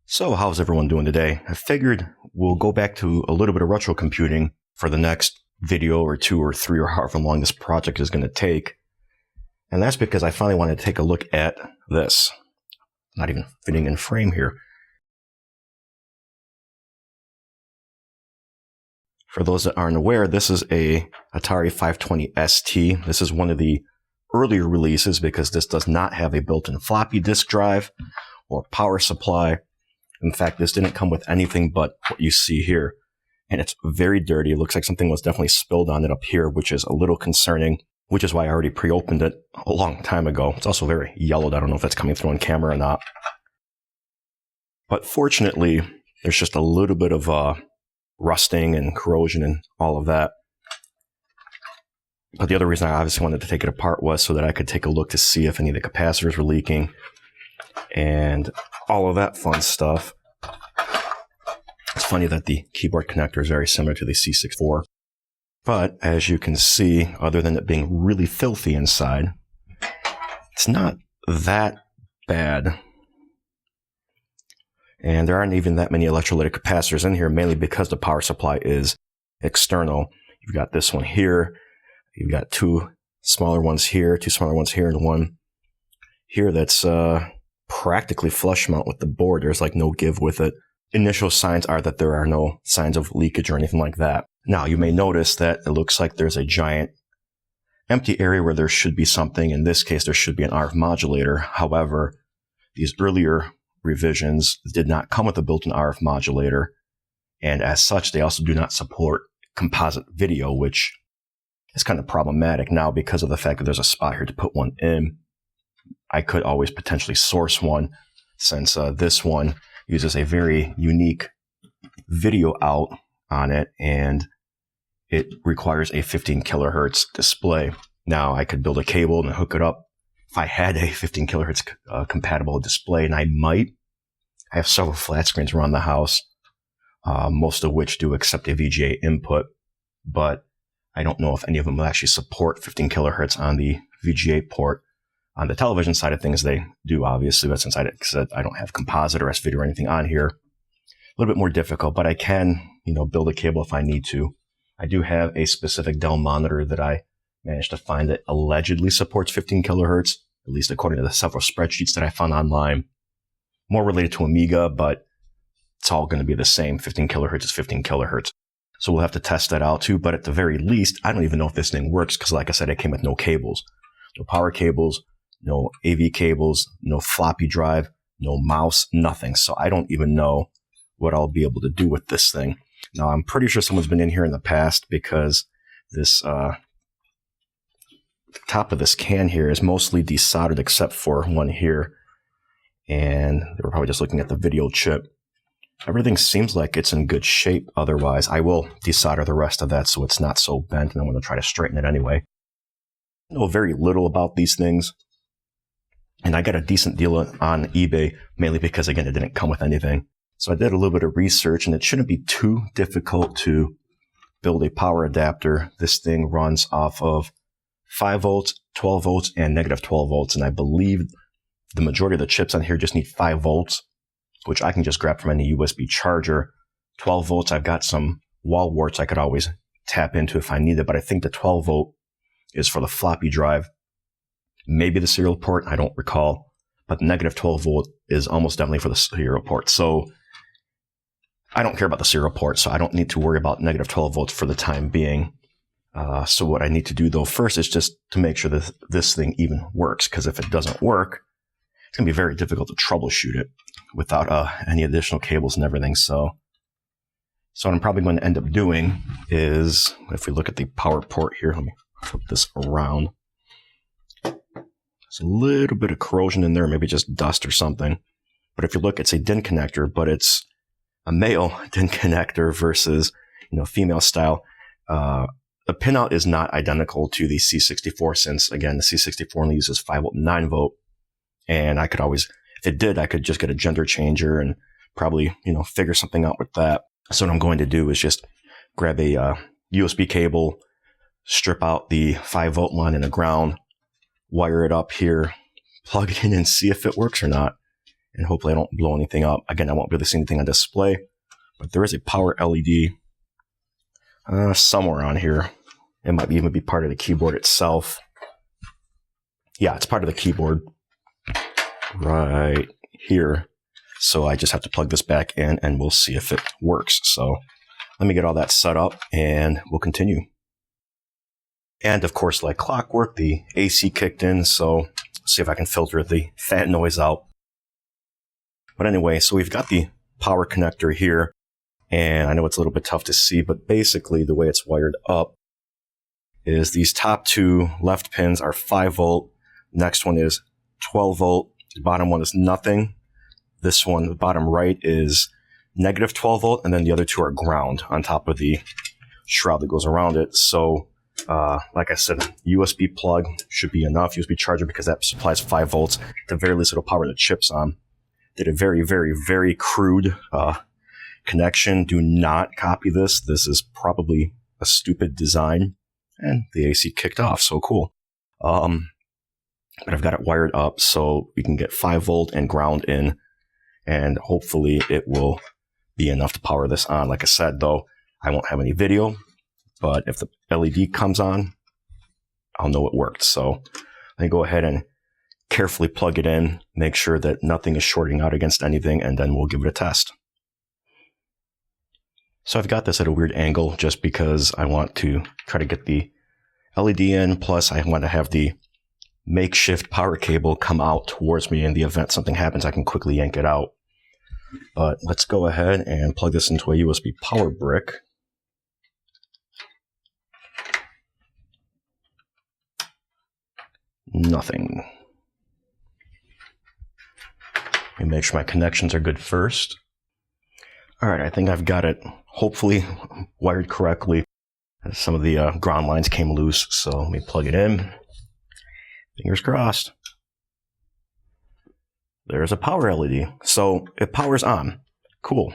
So how's everyone doing today? I figured we'll go back to a little bit of retrocomputing for the next video or 2 or 3 or however long this project is going to take. And that's because I finally wanted to take a look at this. Not even fitting in frame here. For those that aren't aware, this is a Atari 520 ST. This is one of the earlier releases because this does not have a built-in floppy disk drive or power supply. In fact, this didn't come with anything but what you see here. And it's very dirty. It looks like something was definitely spilled on it up here, which is a little concerning, which is why I already pre-opened it a long time ago. It's also very yellowed. I don't know if that's coming through on camera or not. But fortunately, there's just a little bit of rusting and corrosion and all of that. But the other reason I obviously wanted to take it apart was so that I could take a look to see if any of the capacitors were leaking and all of that fun stuff. It's funny that the keyboard connector is very similar to the C64. But as you can see, other than it being really filthy inside, it's not that bad. And there aren't even that many electrolytic capacitors in here, mainly because the power supply is external. You've got this one here. You've got 2 smaller ones here, 2 smaller ones here, and one here that's practically flush mount with the board. There's like no give with it. Initial signs are that there are no signs of leakage or anything like that. Now, you may notice that it looks like there's a giant empty area where there should be something. In this case, there should be an RF modulator. However, these earlier revisions did not come with a built-in RF modulator. And as such, they also do not support composite video, which is kind of problematic. Now, because of the fact that there's a spot here to put one in, I could always potentially source one, since this one uses a very unique video out on it, and it requires a 15 kilohertz display. Now, I could build a cable and hook it up if I had a 15 kilohertz compatible display, and I might. I have several flat screens around the house, most of which do accept a VGA input, but I don't know if any of them will actually support 15 kilohertz on the VGA port. On the television side of things, they do, obviously, but since I don't have composite or SVideo or anything on here, a little bit more difficult, but I can, build a cable if I need to. I do have a specific Dell monitor that I managed to find that allegedly supports 15 kilohertz, at least according to the several spreadsheets that I found online. More related to Amiga, but it's all going to be the same. 15 kilohertz is 15 kilohertz. So we'll have to test that out too, but at the very least, I don't even know if this thing works because, like I said, it came with no cables. No power cables, no AV cables, no floppy drive, no mouse, nothing. So I don't even know what I'll be able to do with this thing. Now, I'm pretty sure someone's been in here in the past because this the top of this can here is mostly desoldered except for one here. And they were probably just looking at the video chip. Everything seems like it's in good shape otherwise. I will desolder the rest of that so it's not so bent, and I'm going to try to straighten it anyway. I know very little about these things. And I got a decent deal on eBay, mainly because, again, it didn't come with anything. So I did a little bit of research, and it shouldn't be too difficult to build a power adapter. This thing runs off of 5 volts, 12 volts, and negative 12 volts. And I believe the majority of the chips on here just need 5 volts, which I can just grab from any USB charger. 12 volts, I've got some wall warts I could always tap into if I need it, but I think the 12 volt is for the floppy drive. Maybe the serial port, I don't recall, but the negative 12 volt is almost definitely for the serial port. So I don't care about the serial port, so I don't need to worry about negative 12 volts for the time being. So what I need to do, though, first is just to make sure that this thing even works, because if it doesn't work, it's going to be very difficult to troubleshoot it without any additional cables and everything. So what I'm probably going to end up doing is, if we look at the power port here, let me flip this around. There's a little bit of corrosion in there, maybe just dust or something. But if you look, it's a DIN connector, but it's a male DIN connector versus, female style. The pinout is not identical to the C64 since, again, the C64 only uses 5 volt and 9 volt. And I could always, if it did, I could just get a gender changer and probably, figure something out with that. So what I'm going to do is just grab a USB cable, strip out the 5 volt line and the ground, wire it up here, plug it in and see if it works or not. and hopefully I don't blow anything up. Again, I won't be able to see anything on display, but there is a power LED somewhere on here. It might even be part of the keyboard itself. Yeah, it's part of the keyboard right here. So I just have to plug this back in and we'll see if it works. So let me get all that set up and we'll continue. And of course, like clockwork, the AC kicked in. So see if I can filter the fan noise out. But anyway, so we've got the power connector here. And I know it's a little bit tough to see, but basically the way it's wired up is these top two left pins are 5 volt. Next one is 12 volt. The bottom one is nothing. This one, the bottom right, is negative 12 volt. And then the other two are ground on top of the shroud that goes around it. So, like I said, USB plug should be enough. USB charger, because that supplies 5 volts. At the very least, it'll power the chips on. Did a very, very, very crude connection. Do not copy this. This is probably a stupid design. And the AC kicked off. So cool. But I've got it wired up so we can get 5 volt and ground in. And hopefully it will be enough to power this on. Like I said, though, I won't have any video. But if the LED comes on, I'll know it worked. So let me go ahead and carefully plug it in. Make sure that nothing is shorting out against anything. And then we'll give it a test. So I've got this at a weird angle just because I want to try to get the LED in. Plus, I want to have the makeshift power cable come out towards me in the event something happens. I can quickly yank it out. But let's go ahead and plug this into a USB power brick. Nothing. Let me make sure my connections are good first. All right, I think I've got it hopefully wired correctly. Some of the ground lines came loose, so let me plug it in. Fingers crossed. There's a power LED. So it powers on. Cool.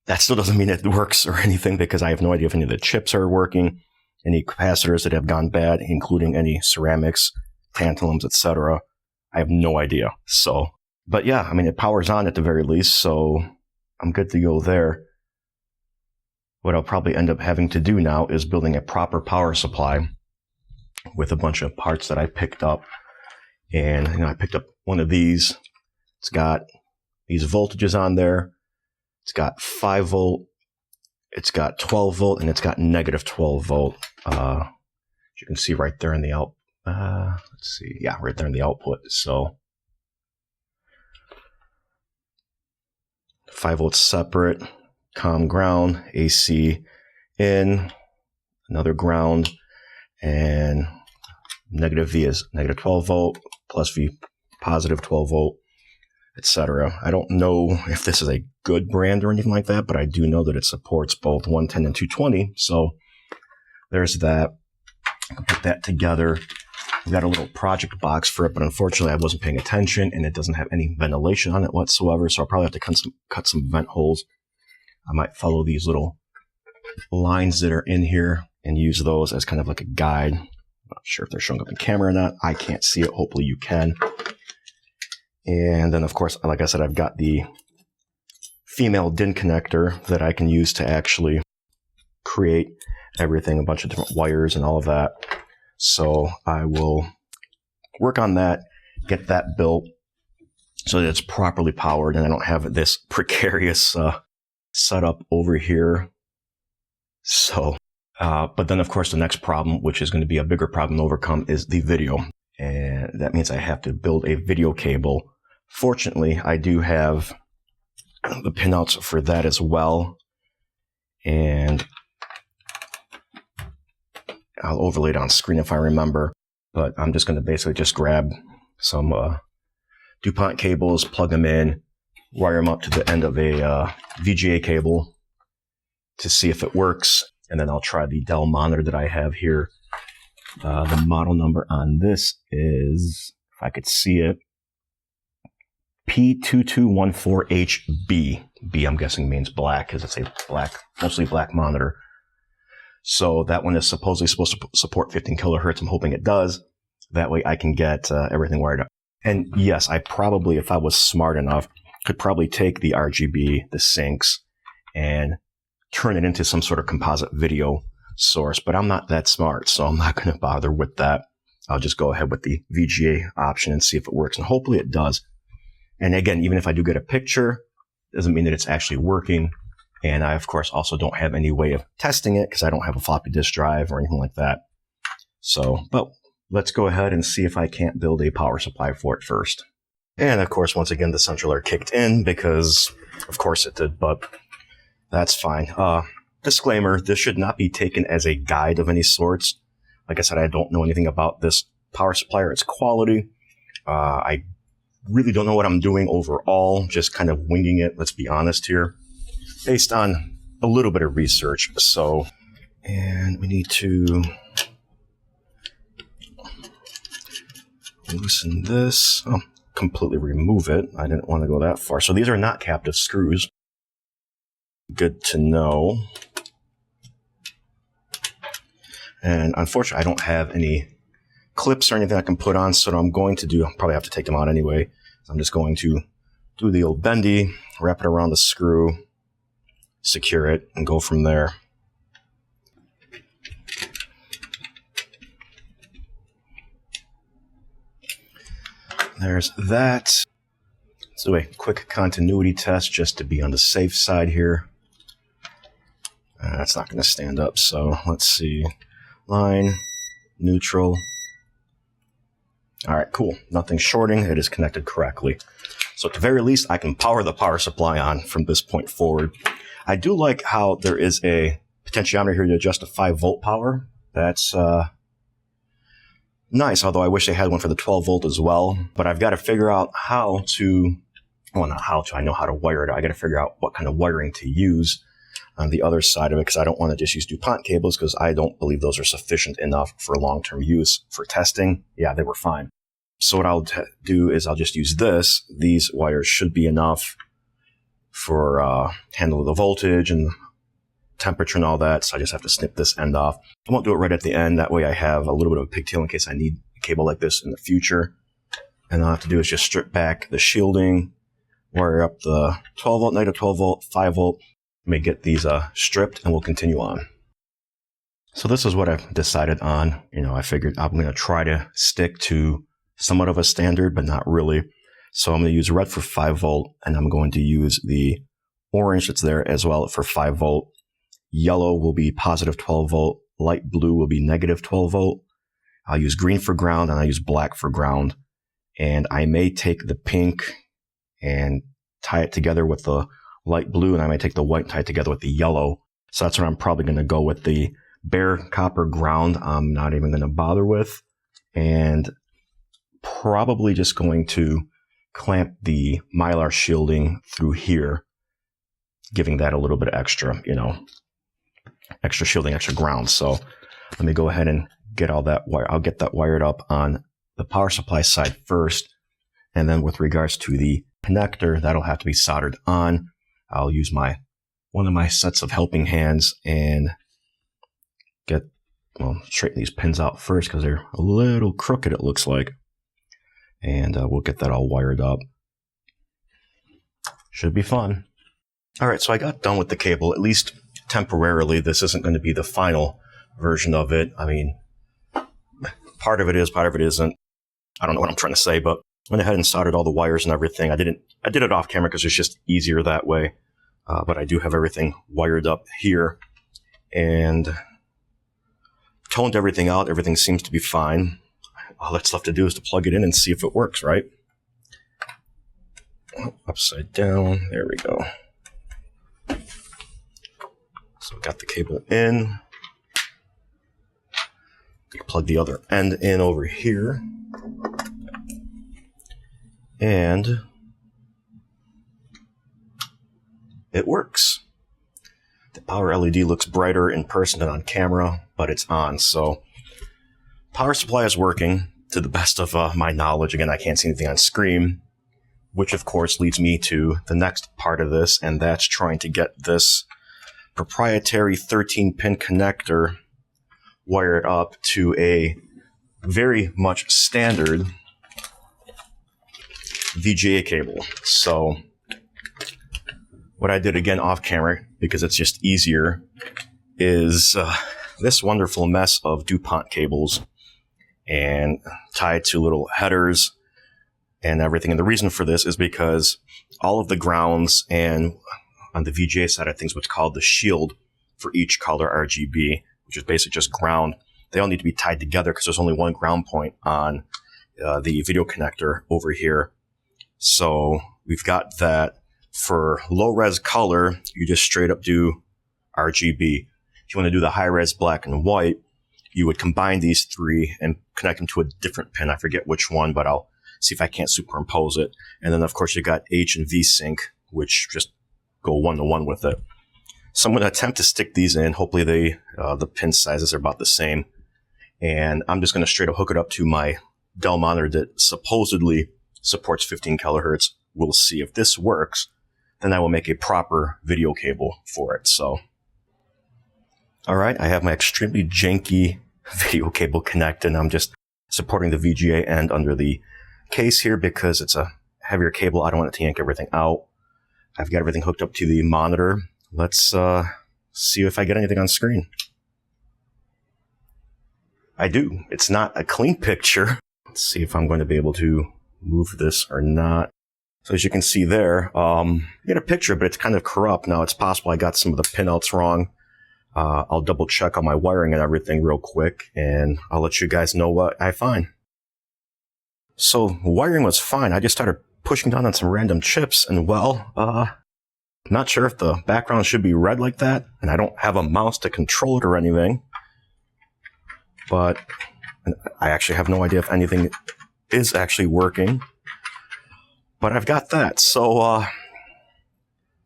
That still doesn't mean it works or anything because I have no idea if any of the chips are working, any capacitors that have gone bad, including any ceramics, tantalums, etc. I have no idea. So, but yeah, I mean, it powers on at the very least, so I'm good to go there. What I'll probably end up having to do now is building a proper power supply with a bunch of parts that I picked up. And I picked up one of these. It's got these voltages on there. It's got 5 volt. It's got 12 volt, and it's got negative 12 volt. As you can see right there in the out. Let's see. Yeah, right there in the output. So 5 volts separate. COM ground, AC in, another ground, and negative V is negative 12 volt, plus V positive 12 volt, etc. I don't know if this is a good brand or anything like that, but I do know that it supports both 110 and 220. So there's that. I'll put that together. We've got a little project box for it, but unfortunately I wasn't paying attention and it doesn't have any ventilation on it whatsoever. So I'll probably have to cut some vent holes. I might follow these little lines that are in here and use those as kind of like a guide. I'm not sure if they're showing up in camera or not. I can't see it. Hopefully you can. And then, of course, like I said, I've got the female DIN connector that I can use to actually create everything, a bunch of different wires and all of that. So I will work on that, get that built so that it's properly powered and I don't have this precarious setup over here. So, but then of course the next problem, which is going to be a bigger problem to overcome, is the video. And that means I have to build a video cable. Fortunately, I do have the pinouts for that as well. And I'll overlay it on screen if I remember. But I'm just going to basically just grab some DuPont cables, plug them in, wire them up to the end of a VGA cable to see if it works. And then I'll try the Dell monitor that I have here. The model number on this is, if I could see it, P2214HB. B, I'm guessing, means black because it's a black, mostly black monitor. So that one is supposedly supposed to support 15 kilohertz. I'm hoping it does. That way I can get everything wired up And yes, I probably, if I was smart enough, could probably take the RGB, the sinks, and turn it into some sort of composite video source. But I'm not that smart, so I'm not going to bother with that. I'll just go ahead with the VGA option and see if it works. And hopefully it does. And again, even if I do get a picture, doesn't mean that it's actually working. And I, of course, also don't have any way of testing it because I don't have a floppy disk drive or anything like that. So, but let's go ahead and see if I can't build a power supply for it first. And of course, once again, the central air kicked in because, of course, it did, but that's fine. Disclaimer, this should not be taken as a guide of any sorts. Like I said, I don't know anything about this power supply or its quality. I really don't know what I'm doing overall, just kind of winging it, let's be honest here, based on a little bit of research. So, and we need to loosen this. Oh, completely remove it. I didn't want to go that far. So these are not captive screws. Good to know. And unfortunately, I don't have any clips or anything I can put on, so what I'm going to do, I'll probably have to take them out anyway. So I'm just going to do the old bendy, wrap it around the screw, secure it, and go from there. There's that. Let's do a quick continuity test just to be on the safe side here. That's not going to stand up, so let's see. Line, neutral. All right, cool. Nothing shorting. It is connected correctly. So at the very least, I can power the power supply on from this point forward. I do like how there is a potentiometer here to adjust a 5-volt power. That's nice, although I wish they had one for the 12-volt as well. But I've got to figure out how to, well, not how to, I know how to wire it. I got to figure out what kind of wiring to use on the other side of it, because I don't want to just use DuPont cables, because I don't believe those are sufficient enough for long-term use. For testing, yeah, they were fine. So what I'll do is I'll just use this. These wires should be enough for handling the voltage and temperature and all that, so I just have to snip this end off. I won't do it right at the end. That way I have a little bit of a pigtail in case I need a cable like this in the future. And all I have to do is just strip back the shielding, wire up the 12-volt, negative 12-volt, 5-volt. May get these stripped, and we'll continue on. So this is what I've decided on. You know, I figured I'm going to try to stick to somewhat of a standard, but not really. So I'm going to use red for 5-volt, and I'm going to use the orange that's there as well for 5-volt. Yellow will be positive 12-volt. Light blue will be negative 12-volt. I'll use green for ground, and I'll use black for ground. And I may take the pink and tie it together with the light blue, and I might take the white and tie it together with the yellow. So that's what I'm probably going to go with. The bare copper ground I'm not even going to bother with, and probably just going to clamp the Mylar shielding through here, giving that a little bit extra, you know, extra shielding, extra ground. So let me go ahead and get all that wire. I'll get that wired up on the power supply side first, and then with regards to the connector, that'll have to be soldered on. I'll use one of my sets of helping hands and straighten these pins out first because they're a little crooked, it looks like. And we'll get that all wired up. Should be fun. All right, so I got done with the cable, at least temporarily. This isn't going to be the final version of it. I mean, part of it is, part of it isn't. I don't know what I'm trying to say, but went ahead and soldered all the wires and everything. I did it off camera because it's just easier that way. But I do have everything wired up here and toned everything out. Everything seems to be fine. All that's left to do is to plug it in and see if it works, right? Upside down. There we go. So we got the cable in. Plug the other end in over here. And it works. The power LED looks brighter in person than on camera, but it's on. So power supply is working to the best of my knowledge. Again, I can't see anything on screen, which of course leads me to the next part of this, and that's trying to get this proprietary 13-pin connector wired up to a very much standard VGA cable. So what I did again off camera, because it's just easier, is this wonderful mess of DuPont cables and tied to little headers and everything. And the reason for this is because all of the grounds and on the VGA side of things, what's called the shield for each color RGB, which is basically just ground, they all need to be tied together because there's only one ground point on the video connector over here. So we've got that. For low res color, you just straight up do RGB. If you want to do the high res black and white, you would combine these three and connect them to a different pin. I forget which one, but I'll see if I can't superimpose it. And then, of course, you got H and V sync, which just go one-to-one with it. So I'm going to attempt to stick these in. Hopefully the pin sizes are about the same. And I'm just going to straight up hook it up to my Dell monitor that supposedly supports 15 kilohertz. We'll see if this works. Then I will make a proper video cable for it. So, all right, I have my extremely janky video cable connected. I'm just supporting the VGA end under the case here because it's a heavier cable. I don't want it to yank everything out. I've got everything hooked up to the monitor. Let's see if I get anything on screen. I do. It's not a clean picture. Let's see if I'm going to be able to move this or not. So as you can see there, you get a picture, but it's kind of corrupt. Now, it's possible I got some of the pinouts wrong. I'll double check on my wiring and everything real quick, and I'll let you guys know what I find. So wiring was fine. I just started pushing down on some random chips, and well, not sure if the background should be red like that, and I don't have a mouse to control it or anything, but I actually have no idea if anything is actually working. But I've got that. So,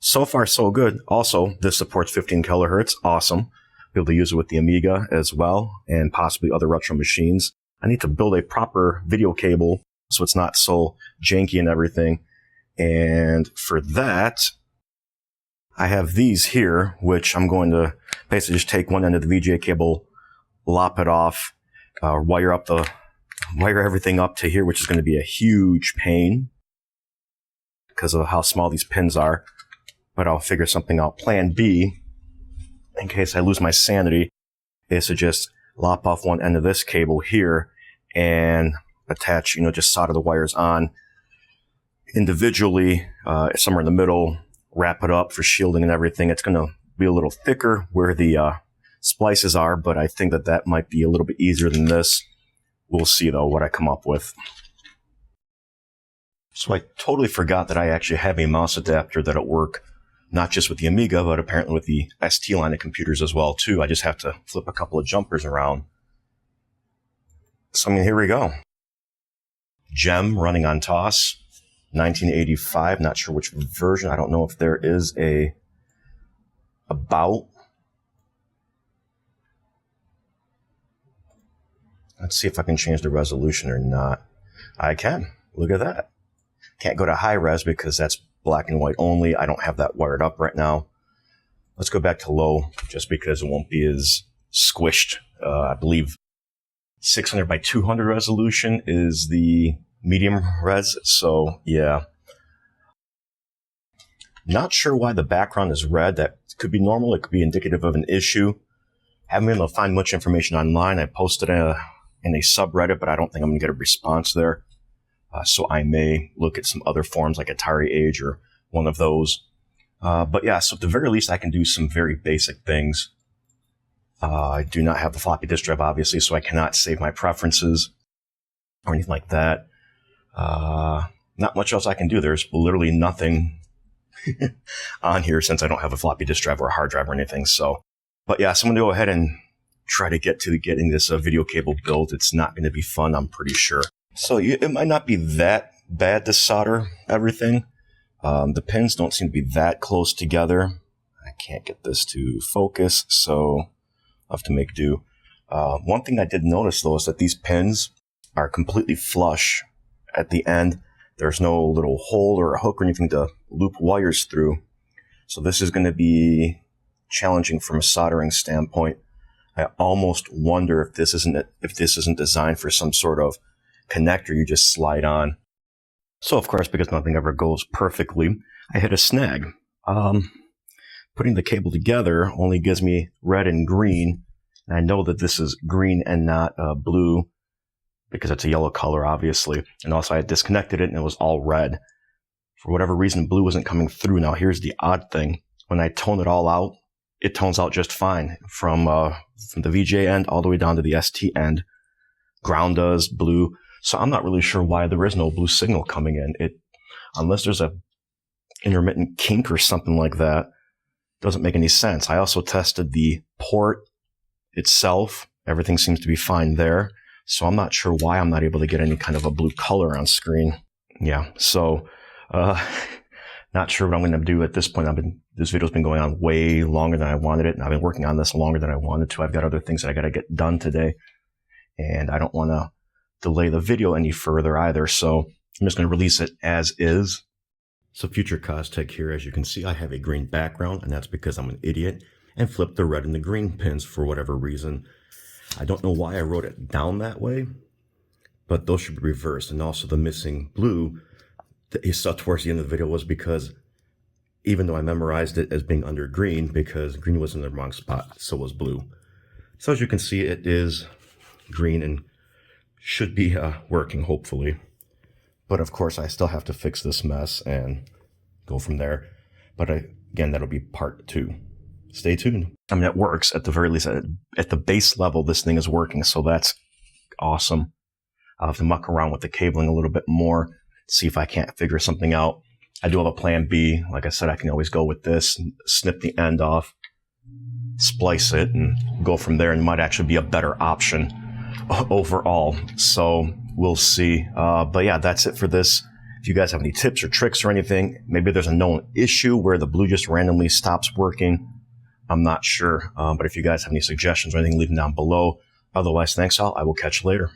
so far so good. Also, this supports 15 kilohertz. Awesome. Be able to use it with the Amiga as well, and possibly other retro machines. I need to build a proper video cable so it's not so janky and everything. And for that, I have these here, which I'm going to basically just take one end of the VGA cable, lop it off, wire everything up to here, which is going to be a huge pain because of how small these pins are, but I'll figure something out. Plan B, in case I lose my sanity, is to just lop off one end of this cable here and attach, just solder the wires on individually, somewhere in the middle, wrap it up for shielding and everything. It's going to be a little thicker where the splices are, but I think that might be a little bit easier than this. We'll see, though, what I come up with. So I totally forgot that I actually have a mouse adapter that'll work not just with the Amiga, but apparently with the ST line of computers as well, too. I just have to flip a couple of jumpers around. So, here we go. Gem running on TOS, 1985. Not sure which version. I don't know if there is a about. Let's see if I can change the resolution or not. I can. Look at that. Can't go to high res because that's black and white only. I don't have that wired up right now. Let's go back to low just because it won't be as squished. I believe 600 by 200 resolution is the medium res. So yeah. Not sure why the background is red. That could be normal. It could be indicative of an issue. Haven't been able to find much information online. I posted in a subreddit, but I don't think I'm going to get a response there. So I may look at some other forums like Atari Age or one of those. But yeah, so at the very least, I can do some very basic things. I do not have the floppy disk drive, obviously, so I cannot save my preferences or anything like that. Not much else I can do. There's literally nothing on here since I don't have a floppy disk drive or a hard drive or anything. So, but yeah, so I'm going to go ahead and try to get to getting this video cable built. It's not going to be fun, I'm pretty sure. So it might not be that bad to solder everything. The pins don't seem to be that close together. I can't get this to focus, so I'll have to make do. One thing I did notice, though, is that these pins are completely flush at the end. There's no little hole or a hook or anything to loop wires through. So this is going to be challenging from a soldering standpoint. I almost wonder if this isn't designed for some sort of connector you just slide on. So, of course, because nothing ever goes perfectly, I hit a snag. Putting the cable together only gives me red and green. And I know that this is green and not blue because it's a yellow color, obviously. And also I had disconnected it and it was all red. For whatever reason, blue wasn't coming through. Now, here's the odd thing. When I tone it all out, it tones out just fine from the VGA end all the way down to the ST end. Ground does, blue. So I'm not really sure why there is no blue signal coming in. Unless there's a intermittent kink or something like that, doesn't make any sense. I also tested the port itself. Everything seems to be fine there. So I'm not sure why I'm not able to get any kind of a blue color on screen. Yeah, so not sure what I'm going to do at this point. This video's been going on way longer than I wanted it, and I've been working on this longer than I wanted to. I've got other things that I got to get done today, and I don't want to delay the video any further either. So I'm just going to release it as is. So future KozTech here, as you can see, I have a green background, and that's because I'm an idiot and flipped the red and the green pins for whatever reason. I don't know why I wrote it down that way, but those should be reversed. And also the missing blue that you saw towards the end of the video was because even though I memorized it as being under green, because green was in the wrong spot, so was blue. So as you can see, it is green and should be working, hopefully. But of course, I still have to fix this mess and go from there. But again, that'll be part 2. Stay tuned. I mean, it works at the very least. At the base level, this thing is working, so that's awesome. I'll have to muck around with the cabling a little bit more, see if I can't figure something out. I do have a plan B. Like I said, I can always go with this, snip the end off, splice it, and go from there, and it might actually be a better option overall. So we'll see. But yeah, that's it for this. If you guys have any tips or tricks or anything, maybe there's a known issue where the blue just randomly stops working. I'm not sure. But if you guys have any suggestions or anything, leave them down below. Otherwise, thanks all. I will catch you later.